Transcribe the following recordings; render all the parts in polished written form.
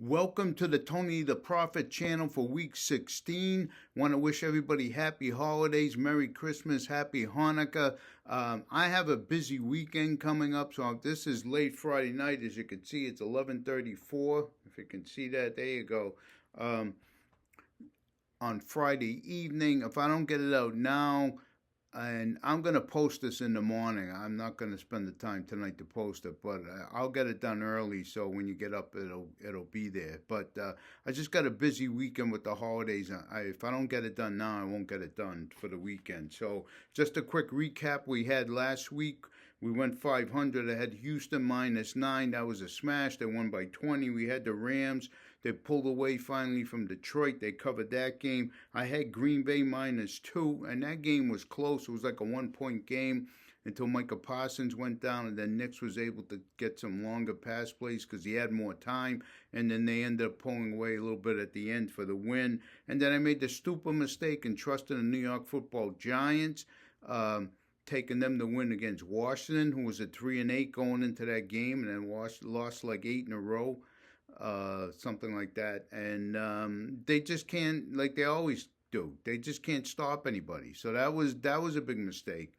Welcome to the Tony the Prophet channel for week 16. Want to wish everybody happy holidays, Merry Christmas, Happy Hanukkah. I have a busy weekend coming up, so this is late Friday night. As you can see, it's 11:34. If you can see that, there you go. On Friday evening, if I don't get it out now, and I'm going to post this in the morning. I'm not going to spend the time tonight to post it, but I'll get it done early, so when you get up, it'll be there. But I just got a busy weekend with the holidays. If I don't get it done now, I won't get it done for the weekend. So just a quick recap we had last week. We went 500. I had Houston -9. That was a smash. They won by 20. We had the Rams. They pulled away finally from Detroit. They covered that game. I had Green Bay -2, and that game was close. It was like a 1-point game until Micah Parsons went down, and then Nix was able to get some longer pass plays because he had more time, and then they ended up pulling away a little bit at the end for the win. And then I made the stupid mistake and trusted the New York Football Giants, taking them to win against Washington, who was at 3-8 going into that game, and then lost like 8 in a row. Something like that, and they just can't, like they always do. They just can't stop anybody. So that was a big mistake.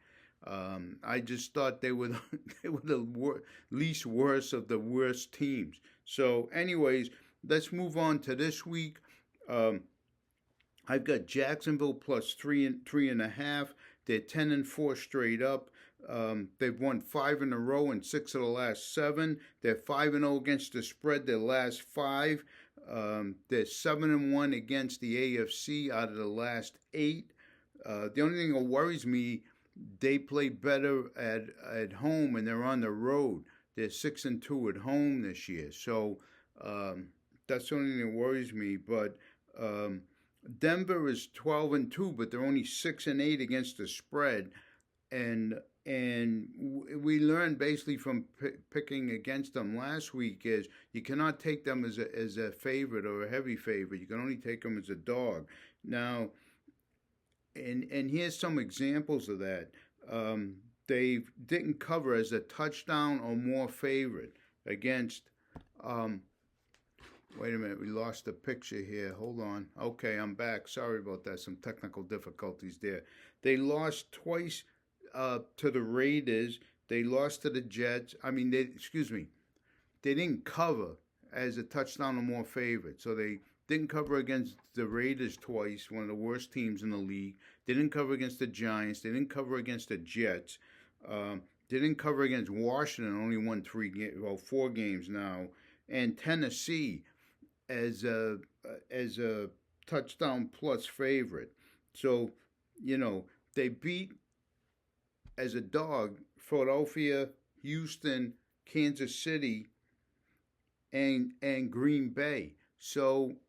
I just thought they were the least worst of the worst teams. So, anyways, let's move on to this week. I've got Jacksonville plus 3.5. They're 10-4 straight up. They've won 5 in a row and 6 of the last 7. They're 5-0 against the spread their last 5. They're 7-1 against the AFC out of the last 8. The only thing that worries me, they play better at home and they're on the road. They're 6-2 at home this year. So that's the only thing that worries me. But Denver is 12-2, but they're only 6-8 against the spread, and we learned basically from picking against them last week is you cannot take them as a favorite or a heavy favorite. You can only take them as a dog. Now, and here's some examples of that. They didn't cover as a touchdown or more favorite against. Wait a minute, we lost the picture here. Hold on. Okay, I'm back. Sorry about that. Some technical difficulties there. They lost twice to the Raiders. They lost to the Jets. They didn't cover as a touchdown or more favorite. So they didn't cover against the Raiders twice, one of the worst teams in the league. They didn't cover against the Giants. They didn't cover against the Jets. They didn't cover against Washington, only won 4 games now. And Tennessee as a touchdown plus favorite. So, they beat as a dog Philadelphia, Houston, Kansas City, and Green Bay. So,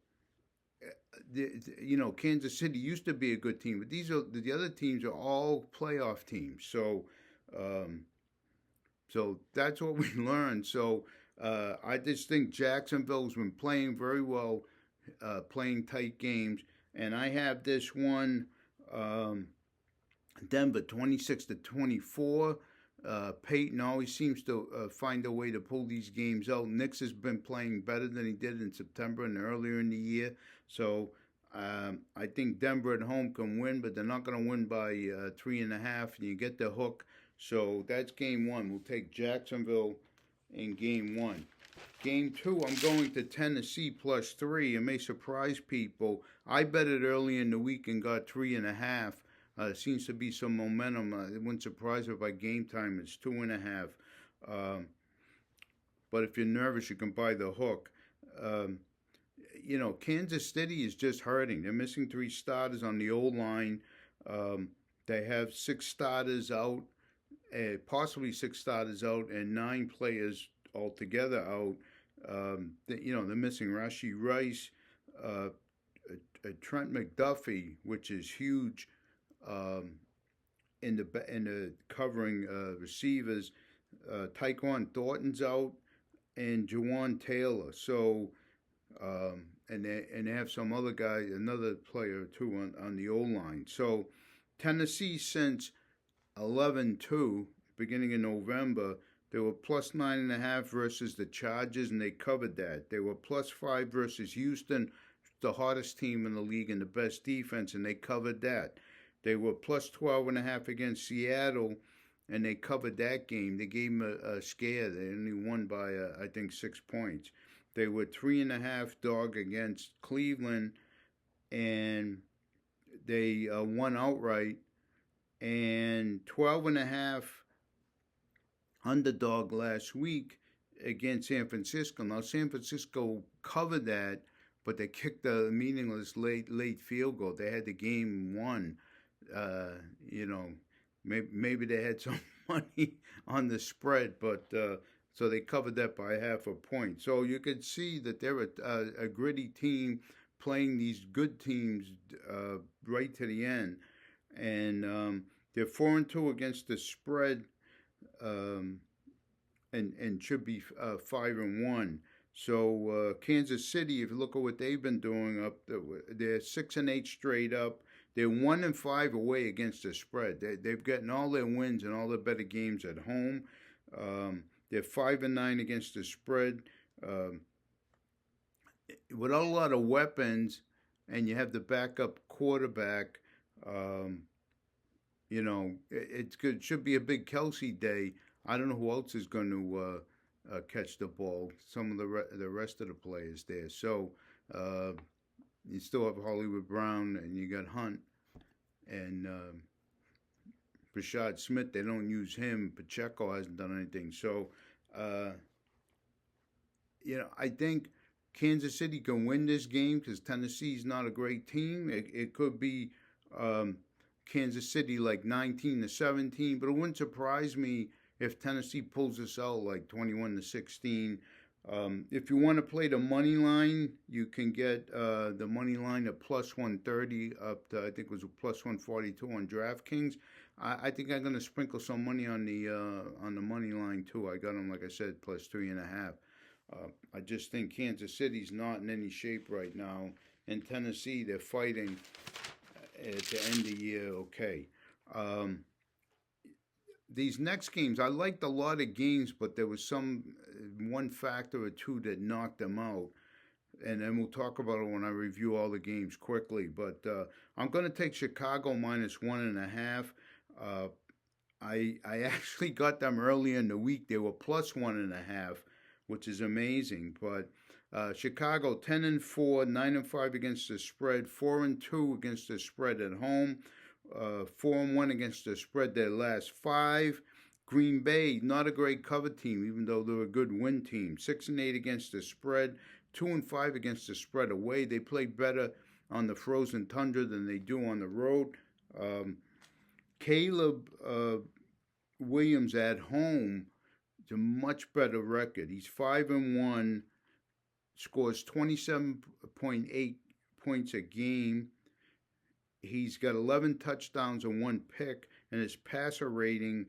Kansas City used to be a good team, but the other teams are all playoff teams. So, so that's what we learned. So, I just think Jacksonville's been playing very well, playing tight games, and I have this one, Denver 26-24. Peyton always seems to find a way to pull these games out. Nix has been playing better than he did in September and earlier in the year, so I think Denver at home can win, but they're not going to win by 3.5, and you get the hook. So that's game 1. We'll take Jacksonville in game 1. Game 2, I'm going to Tennessee plus 3. It may surprise people. I bet it early in the week and got 3.5. Seems to be some momentum. It wouldn't surprise me by game time. It's 2.5. But if you're nervous, you can buy the hook. Kansas City is just hurting. They're missing 3 starters on the O-line. They have 6 starters out. Possibly 6 starters out and 9 players altogether out. They're missing Rashee Rice, Trent McDuffie, which is huge in the covering receivers. Tyquan Thornton's out and Jawan Taylor. So and they have some other guy, another player too on the O line. So Tennessee since 11-2, beginning in November, They were plus 9.5 versus the Chargers, and they covered that. They were plus 5 versus Houston, the hardest team in the league and the best defense, and they covered that. They were plus 12.5 against Seattle, and they covered that game. They gave them a scare. They only won by, I think, 6 points. They were 3.5 dog against Cleveland, and they won outright. And 12.5 underdog last week against San Francisco. Now, San Francisco covered that, but they kicked a meaningless late field goal. They had the game won. You know, maybe they had some money on the spread, but so they covered that by 0.5 point. So you could see that they're a gritty team playing these good teams right to the end, and they're 4-2 against the spread, and should be 5-1. So Kansas City, if you look at what they've been doing up, they're 6-8 straight up. They're 1-5 away against the spread. They've gotten all their wins and all their better games at home. They're 5-9 against the spread. Without a lot of weapons, and you have the backup quarterback. You know, it's good. It should be a big Kelsey day. I don't know who else is going to catch the ball. Some of the rest of the players there. So you still have Hollywood Brown, and you got Hunt, and Rashad Smith. They don't use him. Pacheco hasn't done anything. So, you know, I think Kansas City can win this game because Tennessee's not a great team. It could be Kansas City like 19-17, but it wouldn't surprise me if Tennessee pulls this out like 21-16. If you want to play the money line, you can get the money line at plus 130 up to, I think it was plus 142 on DraftKings. I think I'm going to sprinkle some money on the money line too. I got them, like I said, plus 3.5. I just think Kansas City's not in any shape right now. In Tennessee, they're fighting at the end of the year. Okay. These next games, I liked a lot of games, but there was one factor or two that knocked them out. And then we'll talk about it when I review all the games quickly. But I'm going to take Chicago minus 1.5. I actually got them early in the week. They were plus 1.5, which is amazing. But Chicago 10-4, 9-5 against the spread, 4-2 against the spread at home, 4-1 against the spread their last 5. Green Bay, not a great cover team, even though they're a good win team. 6-8 against the spread, 2-5 against the spread away. They play better on the frozen tundra than they do on the road. Caleb Williams at home, it's a much better record. He's 5-1, scores 27.8 points a game. He's got 11 touchdowns and 1 pick, and his passer rating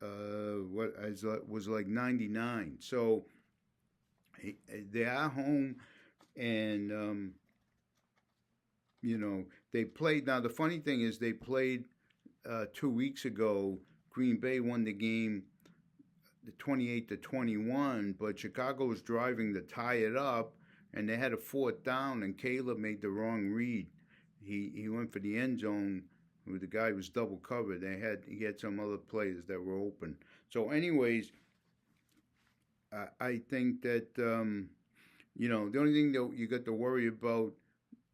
was like 99. So they are home, and you know, they played. Now the funny thing is, they played 2 weeks ago. Green Bay won the game 28-21, but Chicago was driving to tie it up, and they had a 4th down, and Caleb made the wrong read. He went for the end zone where the guy was double covered. He had some other players that were open. So anyways, I think that, you know, the only thing that you got to worry about,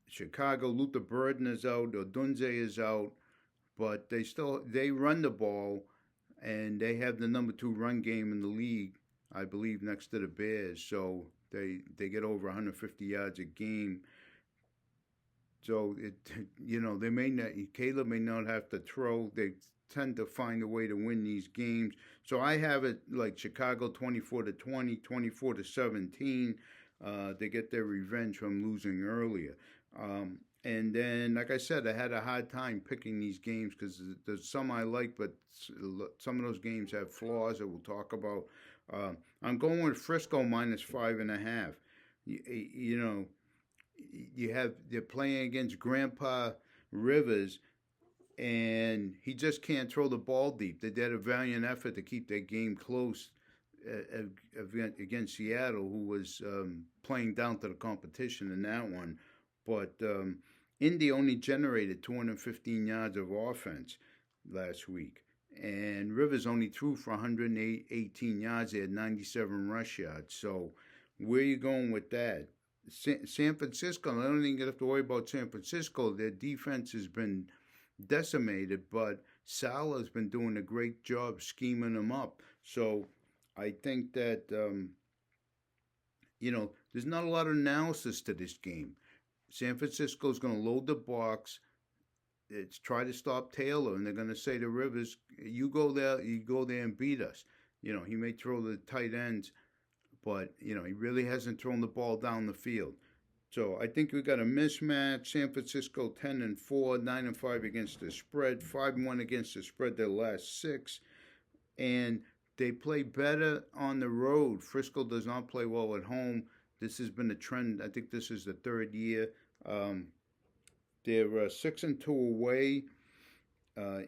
Chicago, Luther Burden is out, Odunze is out, but they run the ball, and they have the number 2 run game in the league, I believe, next to the Bears. So they get over 150 yards a game. So you know, Caleb may not have to throw. They tend to find a way to win these games. So I have it like Chicago 24-20, 24-17. They get their revenge from losing earlier. And then, like I said, I had a hard time picking these games because there's some I like, but some of those games have flaws that we'll talk about. I'm going with Frisco minus 5.5. You know, they're playing against Grandpa Rivers, and he just can't throw the ball deep. They did a valiant effort to keep their game close against Seattle, who was playing down to the competition in that one. But Indy only generated 215 yards of offense last week, and Rivers only threw for 118 yards. They had 97 rush yards. So where are you going with that? San Francisco, I don't even have to worry about San Francisco. Their defense has been decimated, but Salah's been doing a great job scheming them up. So I think that, there's not a lot of analysis to this game. San Francisco's going to load the box. It's try to stop Taylor, and they're going to say to Rivers, you go there and beat us. He may throw the tight ends, but, he really hasn't thrown the ball down the field. So I think we got a mismatch. San Francisco 10-4, 9-5 against the spread, 5-1 against the spread their last 6, and they play better on the road. Frisco does not play well at home. This has been a trend. I think this is the third year. They're 6-2 away.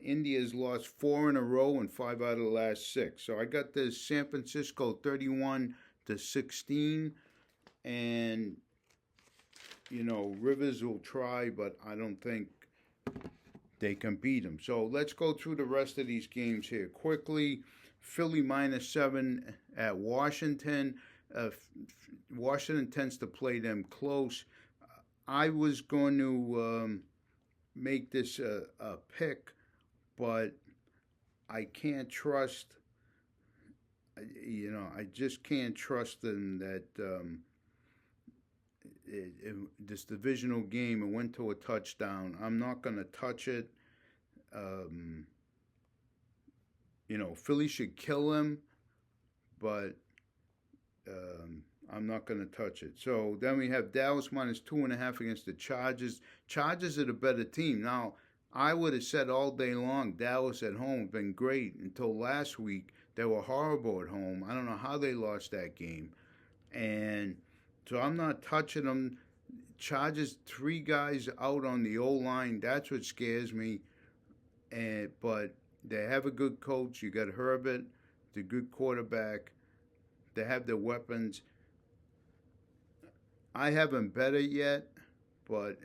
India's lost 4 in a row and 5 out of the last 6. So I got this San Francisco 31-16, and Rivers will try, but I don't think they can beat him. So let's go through the rest of these games here quickly. Philly -7 at Washington. Washington tends to play them close. I was going to make this a pick, but I can't trust. I just can't trust them that this divisional game, it went to a touchdown. I'm not going to touch it. Philly should kill him, but I'm not going to touch it. So then we have Dallas -2.5 against the Chargers. Chargers are the better team. Now, I would have said all day long Dallas at home have been great until last week. They were horrible at home. I don't know how they lost that game. And so I'm not touching them. Chargers, 3 guys out on the O-line. That's what scares me. But they have a good coach. You got Herbert, the good quarterback. They have their weapons. I haven't bet it yet, but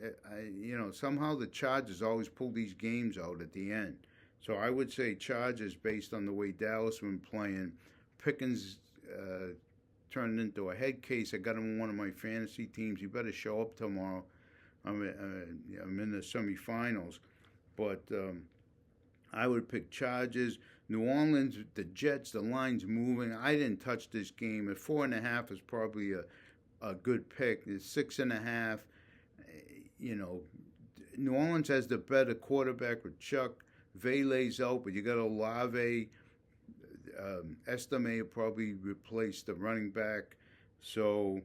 somehow the Chargers always pull these games out at the end. So I would say Chargers based on the way Dallas has been playing. Pickens turned into a head case. I got him in one of my fantasy teams. You better show up tomorrow. I'm in the semifinals, but I would pick Chargers. New Orleans, the Jets, the line's moving. I didn't touch this game. At 4.5 is probably a good pick. It's 6.5. New Orleans has the better quarterback with Chuck. Vele's out, but you got Olave. Estime will probably replace the running back. So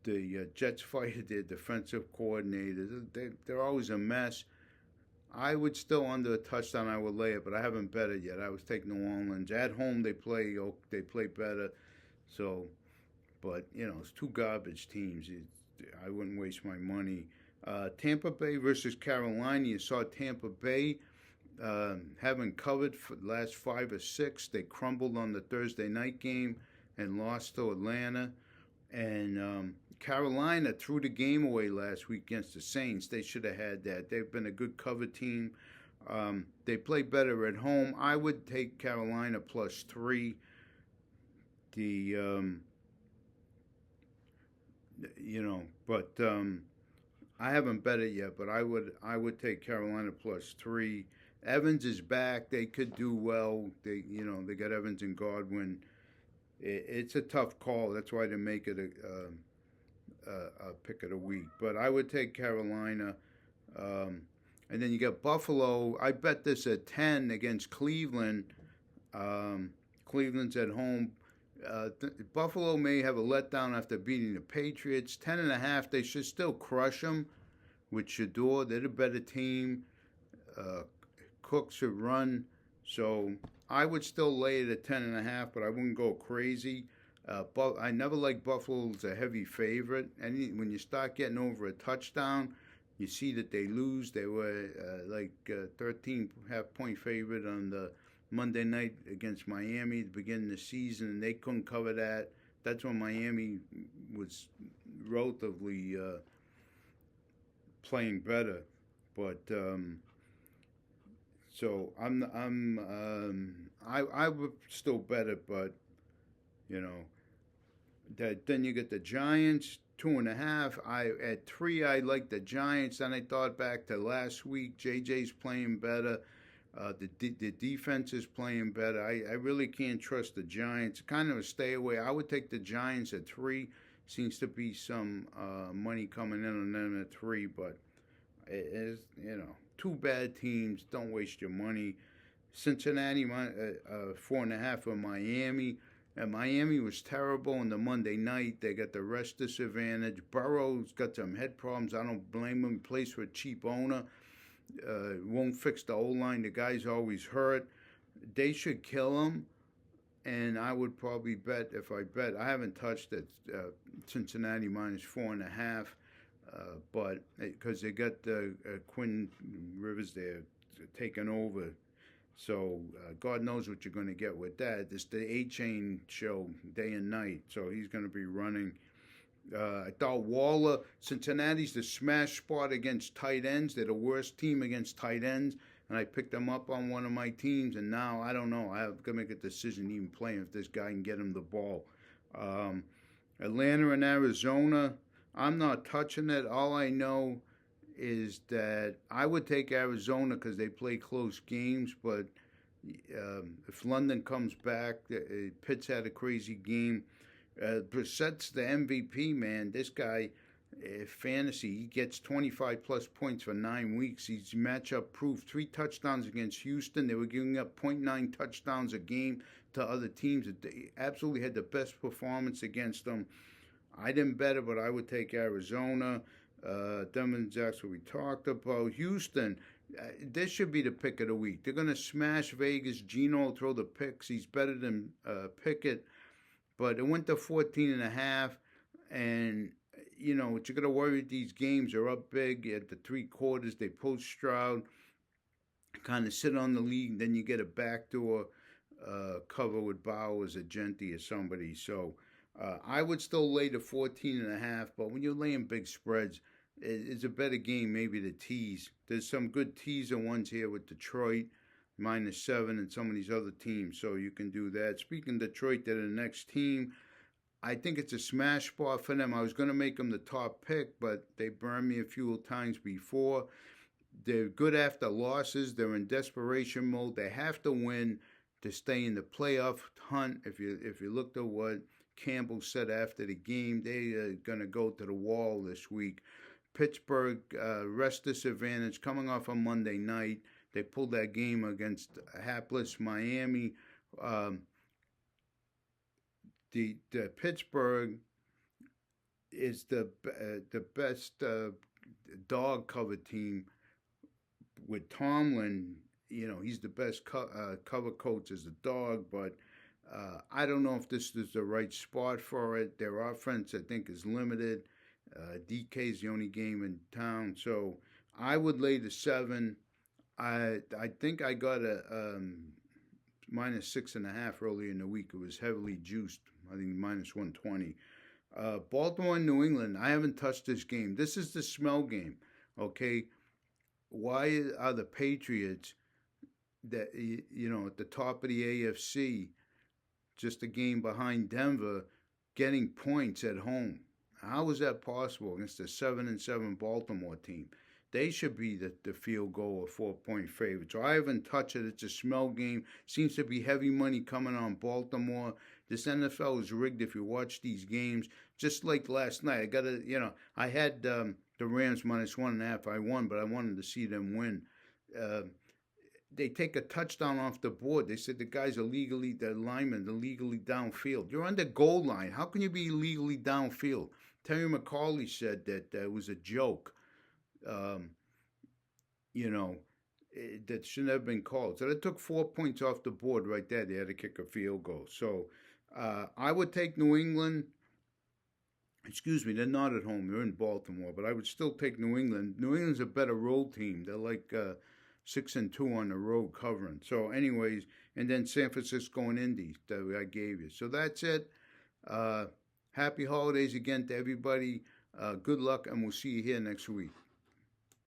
the Jets fired their defensive coordinator. They're always a mess. I would still under a touchdown. I would lay it, but I haven't bet it yet. I was taking New Orleans at home. They play better. So, but it's 2 garbage teams. I wouldn't waste my money. Tampa Bay versus Carolina. You saw Tampa Bay haven't covered for the last 5 or 6. They crumbled on the Thursday night game and lost to Atlanta. And Carolina threw the game away last week against the Saints. They should have had that. They've been a good cover team. They play better at home. I would take Carolina +3. But I haven't bet it yet. But I would take Carolina +3. Evans is back. They could do well. They got Evans and Godwin. It's a tough call. That's why they make it a pick of the week. But I would take Carolina. And then you got Buffalo. I bet this at 10 against Cleveland. Cleveland's at home. Buffalo may have a letdown after beating the Patriots. 10.5, they should still crush them with Shador. They're the better team. Cook should run. So I would still lay it at 10.5, but I wouldn't go crazy. I never liked Buffalo as a heavy favorite. And when you start getting over a touchdown, You see that they lose. They were 13.5 point favorite on the Monday night against Miami at the beginning of the season, and they couldn't cover that. That's when Miami was relatively playing better, but so I would still bet it, but you know that then you get the Giants 2.5. I at 3 I like the Giants. Then I thought back to last week. JJ's playing better. The defense is playing better. I really can't trust the Giants. Kind of a stay away. I would take the Giants at 3. Seems to be some money coming in on them at 3, but it is, two bad teams. Don't waste your money. Cincinnati 4.5 for Miami. And Miami was terrible on the Monday night. They got the rest disadvantage. Burrow's got some head problems. I don't blame him. He plays for a cheap owner. Won't fix the O-line. The guy's always hurt. They should kill him. And I would probably bet, if I bet, I haven't touched it, Cincinnati minus 4.5. But because they got Quinn Rivers there taking over. So God knows what you're going to get with that. It's the A-Chain show day and night. So he's going to be running. I thought Waller, Cincinnati's the smash spot against tight ends. They're the worst team against tight ends. And I picked them up on one of my teams. And now, I don't know. I have to make a decision even playing if this guy can get him the ball. Atlanta and Arizona, I'm not touching it. All I know is that I would take Arizona because they play close games, but if London comes back, Pitt's had a crazy game. Brissett's the MVP, man. This guy, fantasy, he gets 25 plus points for 9 weeks. He's matchup proof. 3 touchdowns against Houston. They were giving up 0.9 touchdowns a game to other teams. They absolutely had the best performance against them. I didn't bet it, but I would take Arizona. Denver, Jacksonville, we talked about. Houston, this should be the pick of the week. They're going to smash Vegas. Geno will throw the picks. He's better than Pickett. But it went to 14.5. And, what you're going to worry with these games are up big at the 3 quarters. They post Stroud, kind of sit on the lead. Then you get a backdoor cover with Bowers or Genti or somebody. So I would still lay the 14.5. But when you're laying big spreads, it's a better game maybe to tease. There's some good teaser ones here with Detroit, -7, and some of these other teams, so you can do that. Speaking of Detroit, they're the next team. I think it's a smash spot for them. I was going to make them the top pick, but they burned me a few times before. They're good after losses. They're in desperation mode. They have to win to stay in the playoff hunt. If you looked at what Campbell said after the game, they are going to go to the wall this week. Pittsburgh, rest disadvantage coming off on Monday night. They pulled that game against hapless Miami. The Pittsburgh is the best dog cover team with Tomlin. He's the best cover coach as a dog, but I don't know if this is the right spot for it. Their offense, I think, is limited. DK is the only game in town, so I would lay the 7. I think I got a -6.5 earlier in the week. It was heavily juiced. I think -120. Baltimore and New England. I haven't touched this game. This is the smell game. Okay, why are the Patriots that at the top of the AFC, just a game behind Denver, getting points at home? How is that possible against a 7-7 Baltimore team? They should be the field goal or 4-point favorite. So I haven't touched it. It's a smell game. Seems to be heavy money coming on Baltimore. This NFL is rigged if you watch these games. Just like last night, I had the Rams -1.5. I won, but I wanted to see them win. They take a touchdown off the board. They said the linemen, illegally downfield. You're on the goal line. How can you be illegally downfield? Terry McCauley said that it was a joke. That shouldn't have been called. So that took 4 points off the board right there. They had to kick a field goal. So I would take New England. Excuse me, they're not at home. They're in Baltimore, but I would still take New England. New England's a better road team. They're like 6-2 on the road covering. So, anyways, and then San Francisco and Indy that I gave you. So that's it. Uh, Happy holidays again to everybody. Good luck, and we'll see you here next week.